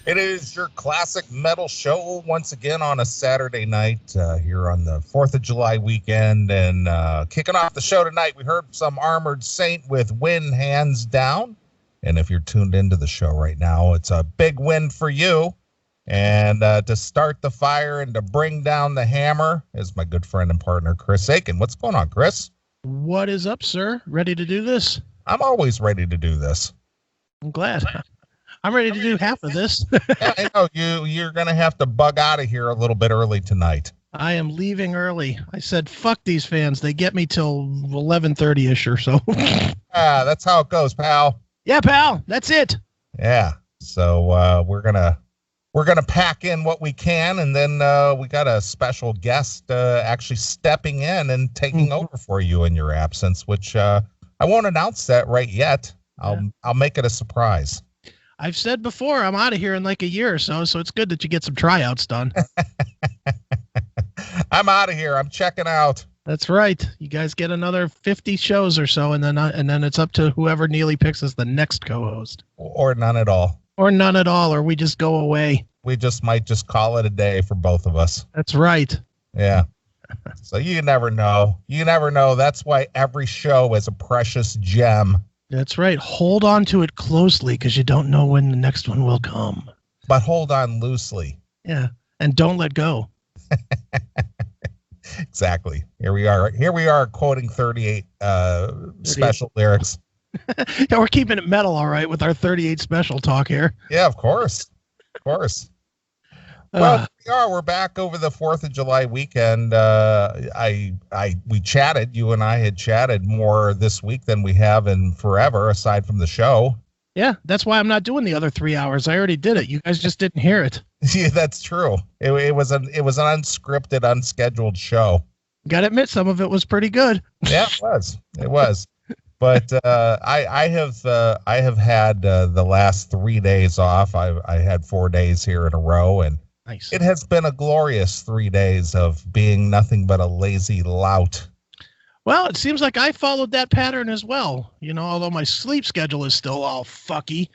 It is your classic metal show once again on a Saturday night here on the 4th of July weekend. And kicking off the show tonight, we heard some Armored Saint with Win Hands Down. And if you're tuned into the show right now, it's a big win for you. And to start the fire and to bring down the hammer is my good friend and partner, Chris Aiken. What's going on, Chris? What is up, sir? Ready to do this? I'm always ready to do this. I'm glad. I'm ready to do half of this. Yeah, I know you're going to have to bug out of here a little bit early tonight. I am leaving early. I said, fuck these fans. They get me till 11:30-ish or so. That's how it goes, pal. Yeah, pal. That's it. Yeah. So we're gonna pack in what we can, and then we got a special guest actually stepping in and taking over for you in your absence, which I won't announce that right yet. I'll make it a surprise. I've said before, I'm out of here in like a year or so it's good that you get some tryouts done. I'm out of here. I'm checking out. That's right. You guys get another 50 shows or so, and then it's up to whoever Neeley picks as the next co-host. Or none at all. Or none at all, or we just go away. We might just call it a day for both of us. That's right. Yeah. So you never know. You never know. That's why every show is a precious gem. That's right. Hold on to it closely because you don't know when the next one will come. But hold on loosely. Yeah. And don't let go. Exactly. Here we are quoting 38 special lyrics. Yeah, we're keeping it metal, all right, with our 38 special talk here. Yeah, of course. Of course. Well, we're back over the 4th of July weekend. We chatted, you and I had chatted more this week than we have in forever, aside from the show. Yeah, that's why I'm not doing the other 3 hours. I already did it. You guys just didn't hear it. Yeah, that's true. It was an unscripted, unscheduled show. Gotta admit, some of it was pretty good. Yeah, it was. But I have had the last 3 days off. I had 4 days here in a row, and nice. It has been a glorious 3 days of being nothing but a lazy lout. Well, it seems like I followed that pattern as well. You know, although my sleep schedule is still all fucky.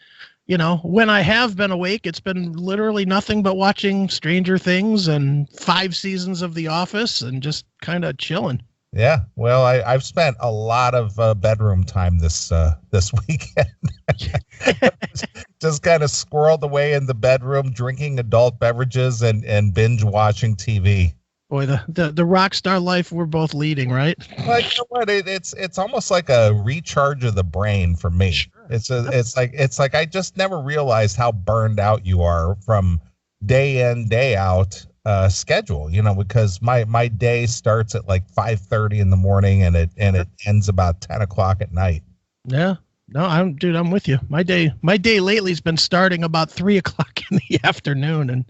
You know, when I have been awake, it's been literally nothing but watching Stranger Things and 5 seasons of The Office and just kind of chilling. Yeah, well, I've spent a lot of bedroom time this weekend. Just kind of squirreled away in the bedroom, drinking adult beverages and binge watching TV. Boy, the rock star life we're both leading, right? Like, you know what? It's almost like a recharge of the brain for me. Sure. It's like I just never realized how burned out you are from day in, day out schedule, you know, because my day starts at like 5:30 in the morning and it ends about 10 o'clock at night. Yeah. No, I'm with you. My day lately has been starting about 3 o'clock in the afternoon and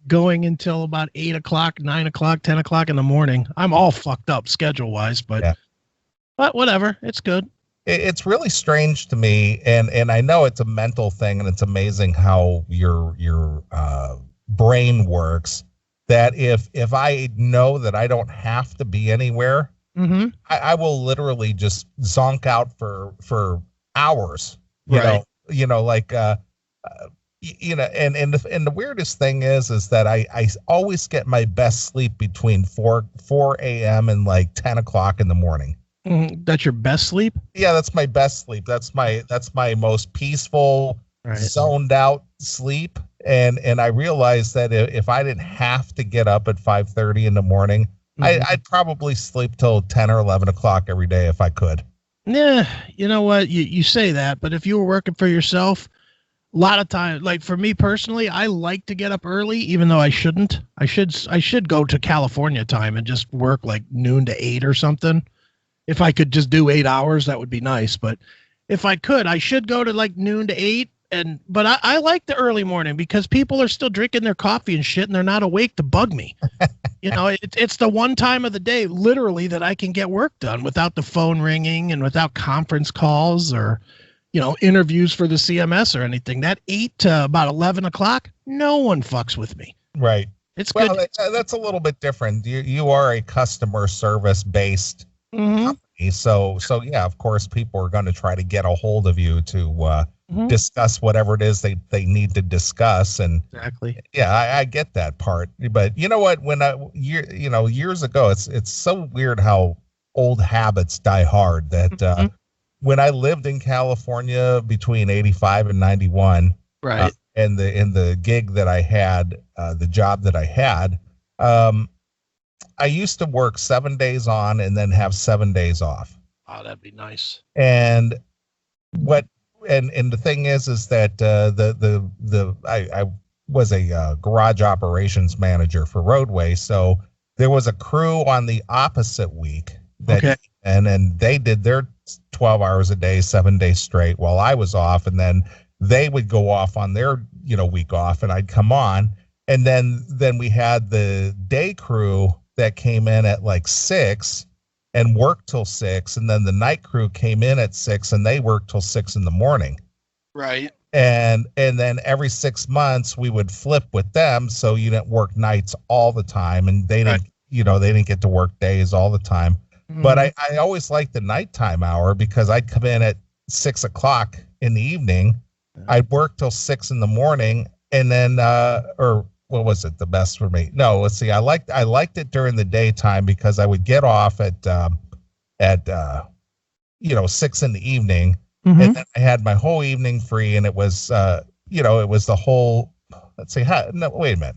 going until about 8 o'clock, 9 o'clock, 10 o'clock in the morning. I'm all fucked up schedule wise, but whatever. It's good. It's really strange to me. And I know it's a mental thing and it's amazing how your brain works. That if I know that I don't have to be anywhere, I will literally just zonk out for hours. You know, like you know, and the weirdest thing is that I always get my best sleep between 4 a.m. and like 10 o'clock in the morning. That's your best sleep? Yeah, that's my best sleep. That's my most peaceful, zoned out sleep. And I realized that if I didn't have to get up at 5:30 in the morning, I'd probably sleep till 10 or 11 o'clock every day if I could. Yeah, you know what? You say that, but if you were working for yourself, a lot of times, like for me personally, I like to get up early, even though I shouldn't. I should go to California time and just work like noon to 8 or something. If I could just do 8 hours, that would be nice. But if I could, I should go to like noon to 8. But I like the early morning because people are still drinking their coffee and shit and they're not awake to bug me. You know, it's the one time of the day literally that I can get work done without the phone ringing and without conference calls or, you know, interviews for the CMS or anything. That 8 to about 11 o'clock, no one fucks with me. Right. It's good. Well, that's a little bit different. You are a customer service based company. So yeah, of course, people are going to try to get a hold of you to discuss whatever it is they need to discuss. And Exactly. yeah, I get that part. But you know what? When years ago, it's so weird how old habits die hard. That when I lived in California between 85 and 91, Right. and the gig that I had, the job that I had, I used to work 7 days on and then have 7 days off. Oh, that'd be nice. And the thing is that I was a garage operations manager for Roadway, so there was a crew on the opposite week that, and then they did their 12 hours a day, 7 days straight, while I was off, and then they would go off on their week off, and I'd come on, and then we had the day crew that came in at like 6 and worked till 6, and then the night crew came in at 6 and they worked till 6 in the morning. Right. And then every 6 months we would flip with them, so you didn't work nights all the time, and they didn't they didn't get to work days all the time. But I always liked the nighttime hour, because I'd come in at 6 o'clock in the evening, I'd work till 6 in the morning, and then or what was it, the best for me? No, let's see. I liked it during the daytime, because I would get off at 6 in the evening, and then I had my whole evening free, and it was it was the whole. Let's see. No, wait a minute.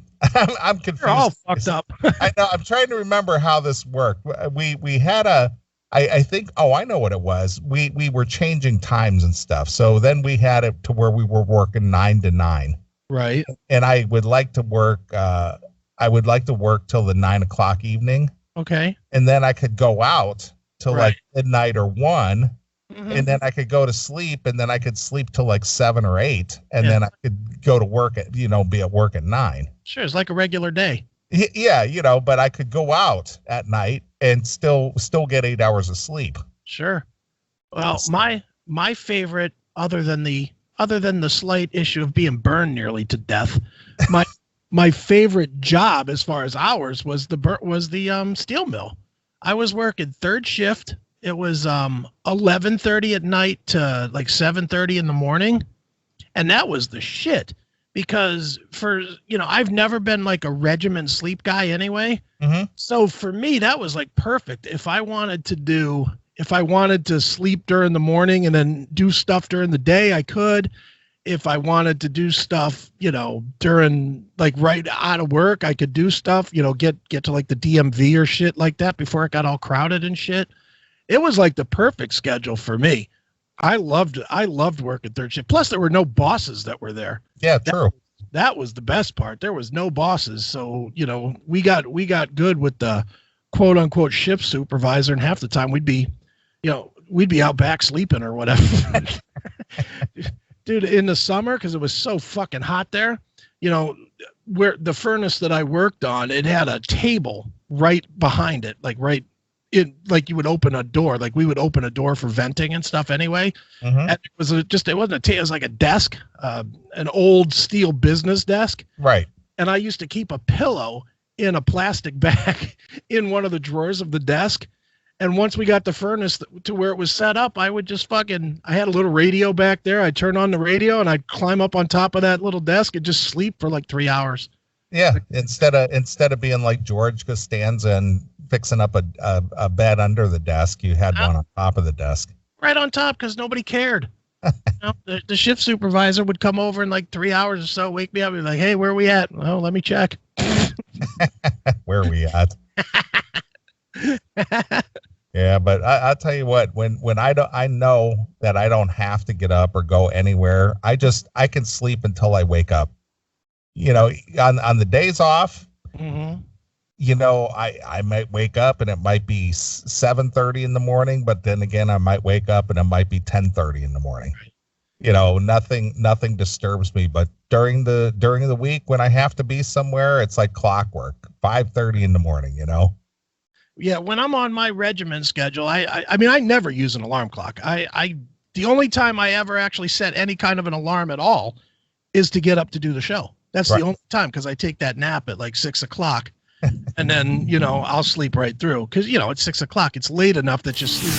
I'm confused. You're all fucked up. I know. I'm trying to remember how this worked. We had I think. Oh, I know what it was. We were changing times and stuff. So then we had it to where we were working 9 to 9. Right. And I would like to work. I would like to work till the 9 o'clock evening. Okay. And then I could go out till like midnight or 1. And then I could go to sleep, and then I could sleep till like 7 or 8, and then I could go to work at be at work at 9. Sure, it's like a regular day. Yeah, but I could go out at night and still get 8 hours of sleep. Sure. Well, my favorite, other than the slight issue of being burned nearly to death, my favorite job as far as hours was the steel mill. I was working third shift. It was 11:30 at night to like 7:30 in the morning, and that was the shit, because I've never been like a regiment sleep guy anyway. So for me, that was like perfect. If I wanted to sleep during the morning and then do stuff during the day, I could. If I wanted to do stuff, during like right out of work, I could do stuff, get to like the DMV or shit like that before it got all crowded and shit. It was like the perfect schedule for me. I loved working third shift. Plus, there were no bosses that were there. Yeah, true. That was the best part. There was no bosses, so we got good with the quote unquote shift supervisor, and half the time we'd be out back sleeping or whatever. Dude, in the summer, because it was so fucking hot there, where the furnace that I worked on, it had a table right behind it, like you would open a door, like we would open a door for venting and stuff anyway. And it wasn't a table, it was like a desk, an old steel business desk. Right. And I used to keep a pillow in a plastic bag in one of the drawers of the desk. And once we got the furnace to where it was set up, I would just I had a little radio back there. I'd turn on the radio and I'd climb up on top of that little desk and just sleep for like 3 hours. Yeah. Instead of being like George Costanza and fixing up a bed under the desk, you had one on top of the desk. Right on top, because nobody cared. The shift supervisor would come over in like 3 hours or so, wake me up and be like, "Hey, where are we at?" "Well, let me check." Where are we at? Yeah, but I'll tell you what, when I know that I don't have to get up or go anywhere, I can sleep until I wake up. On the days off, I might wake up and it might be 7:30 in the morning, but then again, I might wake up and it might be 10:30 in the morning. Nothing disturbs me. But during the week when I have to be somewhere, it's like clockwork, 5:30 in the morning. Yeah, when I'm on my regiment schedule, I mean, I never use an alarm clock. The only time I ever actually set any kind of an alarm at all is to get up to do the show. That's the only time, because I take that nap at like 6 o'clock. And then, I'll sleep right through, because, it's 6 o'clock. It's late enough that you sleep.